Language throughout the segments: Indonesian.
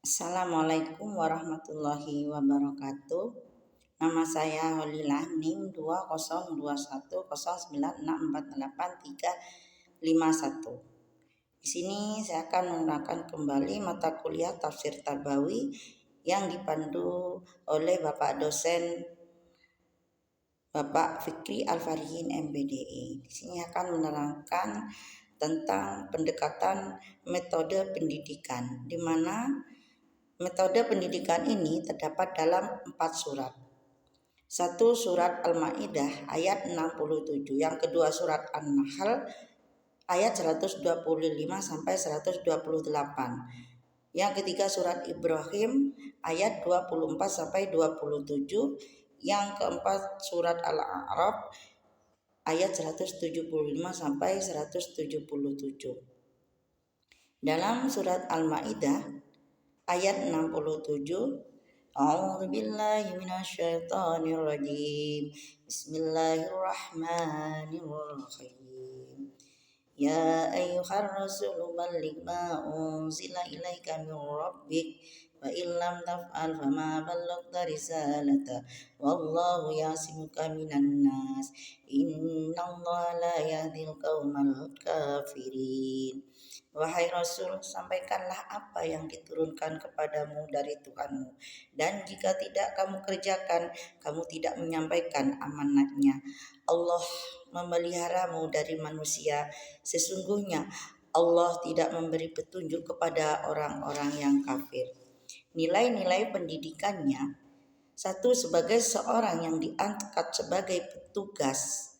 Assalamualaikum warahmatullahi wabarakatuh. Nama saya Holilah, NIM 202109648351. Di sini saya akan menerangkan kembali mata kuliah Tafsir Tarbawi yang dipandu oleh Bapak dosen Bapak Fikri Al-Farihin MBDI. Di sini akan menerangkan tentang pendekatan metode pendidikan, di mana metode pendidikan ini terdapat dalam 4 surat. 1. Surat Al-Maidah ayat 67, yang kedua surat An-Nahl ayat 125 sampai 128. Yang ketiga surat Ibrahim ayat 24 sampai 27. Yang keempat surat Al-A'raf ayat 175 sampai 177. Dalam surat Al-Maidah ayat 67, A'udzu billahi minasyaitonir rajim. Bismillahirrahmanirrahim. Ya ayyuhar rasul balligh ma unzila ilaika min rabbik wa illam taf'al fama ballaghta risalata wallahu ya'simuka minan nas innallaha la yahdil qaumal kafirin. Wahai Rasul, sampaikanlah apa yang diturunkan kepadamu dari Tuhanmu, dan jika tidak kamu kerjakan, kamu tidak menyampaikan amanatnya. Allah memeliharamu dari manusia. Sesungguhnya Allah tidak memberi petunjuk kepada orang-orang yang kafir. Nilai-nilai pendidikannya: 1. Sebagai seorang yang diangkat sebagai petugas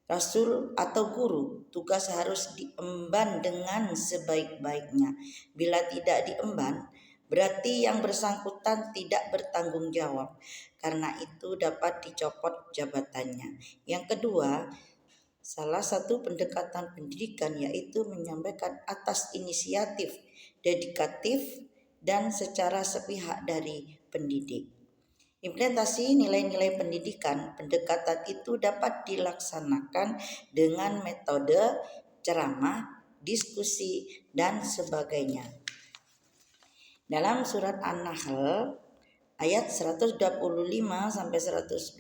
Rasul atau guru, tugas harus diemban dengan sebaik-baiknya. Bila tidak diemban, berarti yang bersangkutan tidak bertanggung jawab. Karena itu dapat dicopot jabatannya. Yang kedua, salah satu pendekatan pendidikan yaitu menyampaikan atas inisiatif, dedikatif, dan secara sepihak dari pendidik. Implementasi nilai-nilai pendidikan, pendekatan itu dapat dilaksanakan dengan metode ceramah, diskusi, dan sebagainya. Dalam surat An-Nahl ayat 125 sampai 128.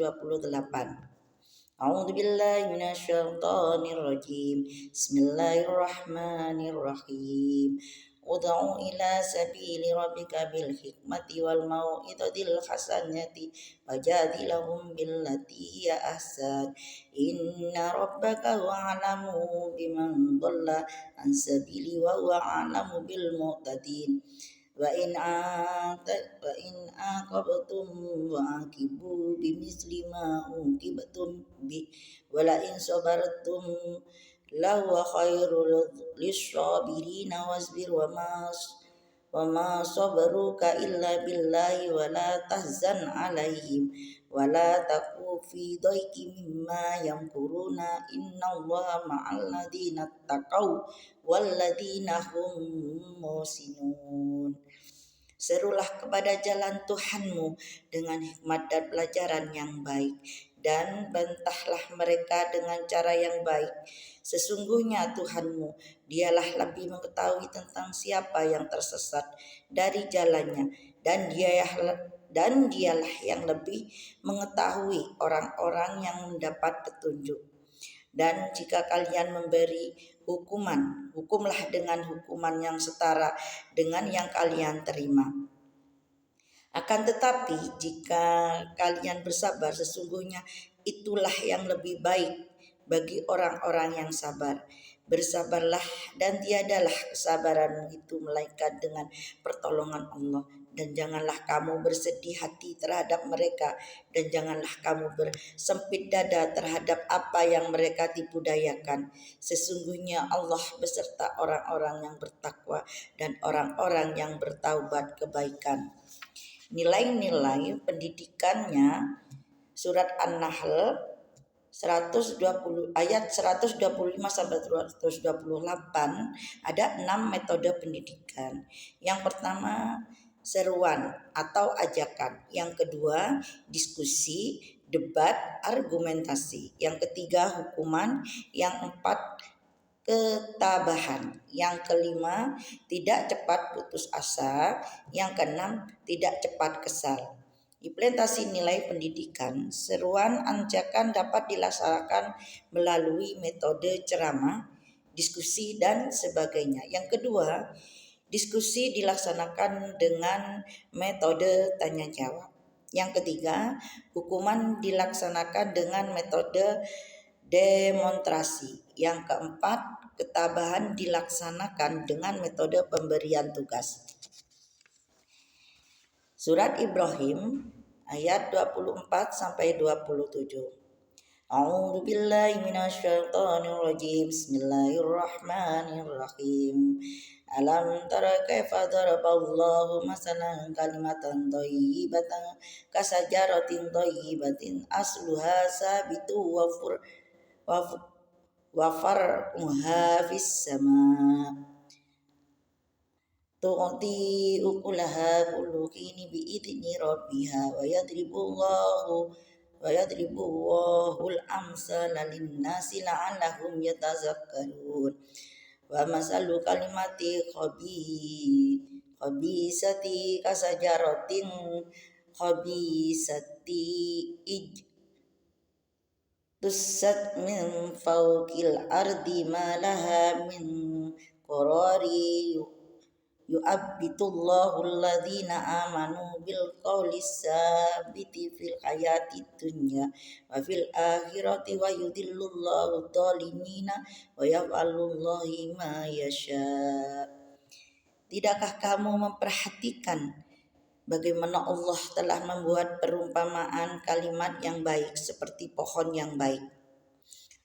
A'udzu billahi minasyaitonir rajim. Bismillahirrahmanirrahim. Ud'u ila sabili rabbika bil hikmati wal mau'izatil hasanati wajadilhum billati hiya ahsan. Inna rabbaka huwa'alamu biman dhalla an sabili wa huwa a'lamu bil muhtadin. Wa in aqabtum wa'aqibu bimisli ma uqibtum bi wa la in sabartum lahu khairul lisyabirina wasbir wa ma sabruka illa billahi wa la tahzan alaihim wa la taku fi dhaiqin mimma yamkuruna innallaha ma'al ladzina taqaw wal ladzina hum muhsinun. Serulah kepada jalan Tuhanmu dengan hikmat dan pelajaran yang baik, dan bantahlah mereka dengan cara yang baik. Sesungguhnya Tuhanmu, dialah lebih mengetahui tentang siapa yang tersesat dari jalannya, dan dialah yang lebih mengetahui orang-orang yang mendapat petunjuk. Dan jika kalian memberi hukuman, hukumlah dengan hukuman yang setara dengan yang kalian terima. Akan tetapi jika kalian bersabar, sesungguhnya itulah yang lebih baik bagi orang-orang yang sabar. Bersabarlah, dan tiadalah kesabaranmu itu melainkan dengan pertolongan Allah. Dan janganlah kamu bersedih hati terhadap mereka, dan janganlah kamu bersempit dada terhadap apa yang mereka tipu dayakan. Sesungguhnya Allah beserta orang-orang yang bertakwa dan orang-orang yang bertaubat kebaikan. Nilai-nilai pendidikannya, surat An-Nahl 120 ayat 125 sampai 128 ada 6 metode pendidikan. Yang pertama seruan atau ajakan, yang kedua diskusi, debat, argumentasi, yang ketiga hukuman, yang ketabahan. Yang kelima, tidak cepat putus asa. Yang keenam, tidak cepat kesal. Implementasi nilai pendidikan, seruan ajakan dapat dilaksanakan melalui metode ceramah, diskusi, dan sebagainya. Yang kedua, diskusi dilaksanakan dengan metode tanya jawab. Yang ketiga, hukuman dilaksanakan dengan metode demonstrasi. Yang keempat, ketabahan dilaksanakan dengan metode pemberian tugas. Surat Ibrahim ayat 24 sampai 27. A'udzu billahi minasyaitonir rajim. Bismillahirrahmanirrahim. Alam tara kaifa daraballahu masalan kalimatan thayyibatan kasajaratin thayyibatin asluha sabitu wa far'uha fis sama' tu'ti ukulaha kullu hini bi'idni rabbiha wa yadribullahu al-amsala lin-nasi la'allahum yatazakkarun. Wa masalu kalimati khabisati kasajaratin khabisati tusat min fawqil ardi ma laha min qarari yu'abbitullahu alladhina amanu bil qawli sabiti fil hayati dunya wa fil akhirati wa yudhillullahu dhalimina wa yaf'alullahu ma yasha. Tidakkah kamu memperhatikan bagaimana Allah telah membuat perumpamaan kalimat yang baik seperti pohon yang baik,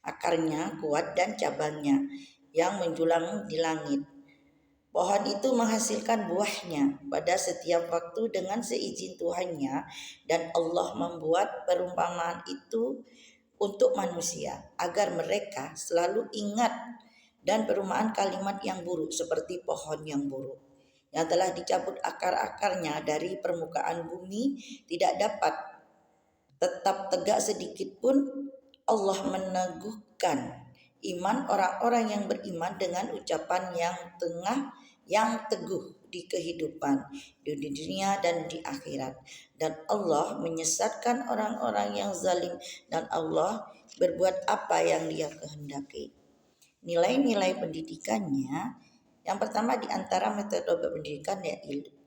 akarnya kuat dan cabangnya yang menjulang di langit. Pohon itu menghasilkan buahnya pada setiap waktu dengan seizin Tuhannya, dan Allah membuat perumpamaan itu untuk manusia agar mereka selalu ingat dan perumpamaan kalimat yang buruk seperti pohon yang buruk yang telah dicabut akar-akarnya dari permukaan bumi tidak dapat tetap tegak sedikit pun. Allah meneguhkan iman orang-orang yang beriman dengan ucapan yang teguh di kehidupan di dunia dan di akhirat, dan Allah menyesatkan orang-orang yang zalim, dan Allah berbuat apa yang Dia kehendaki. Nilai-nilai pendidikannya, yang pertama di antara metode pendidikan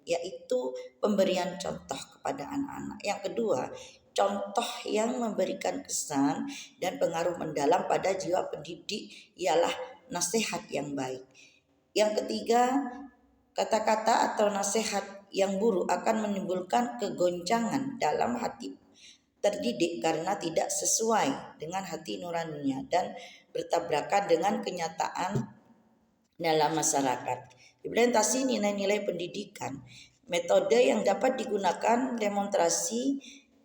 yaitu pemberian contoh kepada anak-anak. Yang kedua, contoh yang memberikan kesan dan pengaruh mendalam pada jiwa pendidik ialah nasihat yang baik. Yang ketiga, kata-kata atau nasihat yang buruk akan menimbulkan kegoncangan dalam hati terdidik karena tidak sesuai dengan hati nuraninya dan bertabrakan dengan kenyataan dalam masyarakat. Implementasi nilai-nilai pendidikan, metode yang dapat digunakan demonstrasi,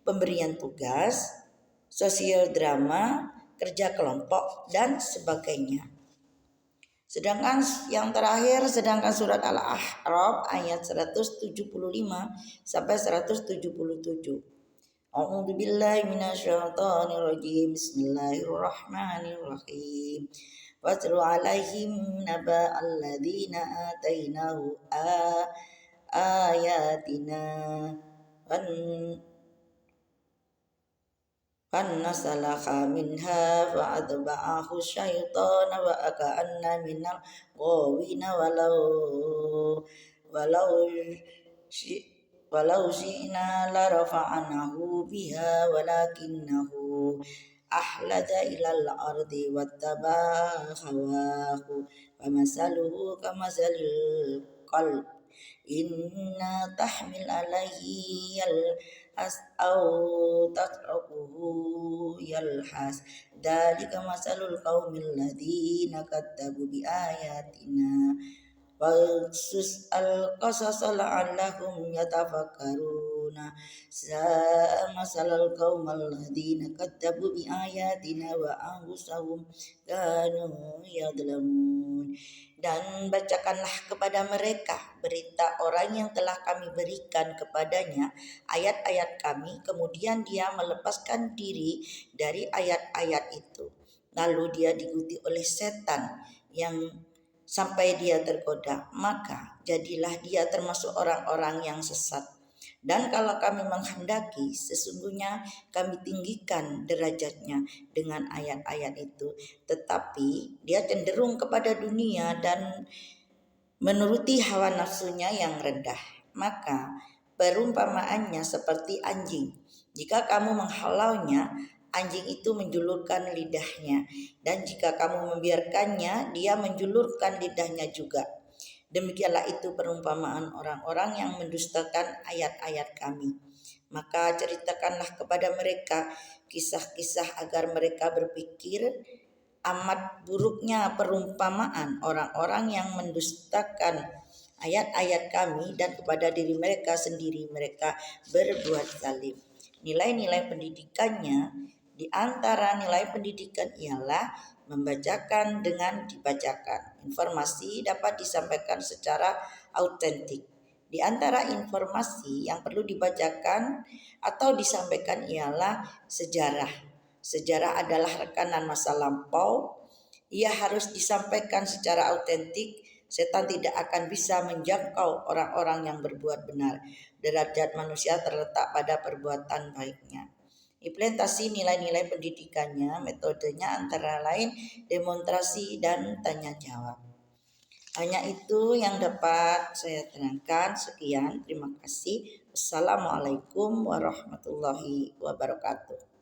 pemberian tugas, sosial drama, kerja kelompok, dan sebagainya. Sedangkan yang terakhir, surat Al-A'raf ayat 175 sampai 177. A'udzu billahi minasyaitonir rajim. Bismillahirrahmanirrahim. Watlu alaihim naba alladzina atainahu ayatina fannasalakha minha fa'adba'ahu syaitan wa aka'anna minal ghawina walau syi'na la rafa'anahu biha walakinnahu ahlada ilal ardi wattaba'a hawahu wa masaluhu kamasalil qalb inna tahmil alaihi yalhas au tatrukuhu yalhas dalika masalul qaumil ladzina kadzabu bi ayatina Walsus al-qasas la'allahum yatafakkaruna sa'a masalal qaumal ladzina kadzabu bi ayatina wa anfusahum kanu yadlamun. Dan bacakanlah kepada mereka berita orang yang telah kami berikan kepadanya ayat-ayat kami, kemudian dia melepaskan diri dari ayat-ayat itu, lalu dia diikuti oleh setan yang sampai dia tergoda, maka jadilah dia termasuk orang-orang yang sesat. Dan kalau kami menghendaki, sesungguhnya kami tinggikan derajatnya dengan ayat-ayat itu. Tetapi dia cenderung kepada dunia dan menuruti hawa nafsunya yang rendah. Maka perumpamaannya seperti anjing. Jika kamu menghalaunya, anjing itu menjulurkan lidahnya, dan jika kamu membiarkannya, dia menjulurkan lidahnya juga. Demikianlah itu perumpamaan orang-orang yang mendustakan ayat-ayat kami. Maka ceritakanlah kepada mereka kisah-kisah agar mereka berpikir. Amat buruknya perumpamaan orang-orang yang mendustakan ayat-ayat kami, dan kepada diri mereka sendiri mereka berbuat zalim. Nilai-nilai pendidikannya, di antara nilai pendidikan ialah membacakan dengan dibacakan. Informasi dapat disampaikan secara autentik. Di antara informasi yang perlu dibacakan atau disampaikan ialah sejarah. Sejarah adalah rekanan masa lampau. Ia harus disampaikan secara autentik. Setan tidak akan bisa menjangkau orang-orang yang berbuat benar. Derajat manusia terletak pada perbuatan baiknya. Implementasi nilai-nilai pendidikannya, metodenya antara lain demonstrasi dan tanya jawab. Hanya itu yang dapat saya terangkan. Sekian, terima kasih. Assalamualaikum warahmatullahi wabarakatuh.